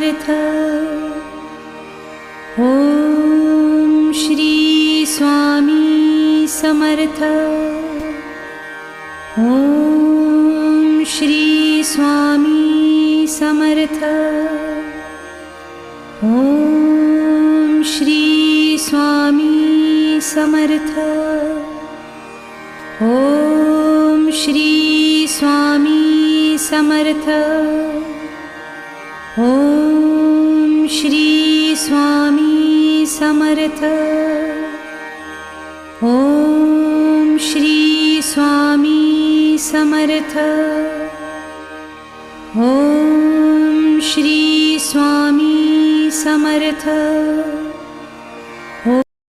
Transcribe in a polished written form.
Samarth. Om Shri Swami Samarth. Om Shri Swami Samarth. Om Shri Swami Samarth. Om Shri Swami Samarth. Om Shri Swami Samarth. Om Shri Swami Samarth. Om Shri Swami Samarth.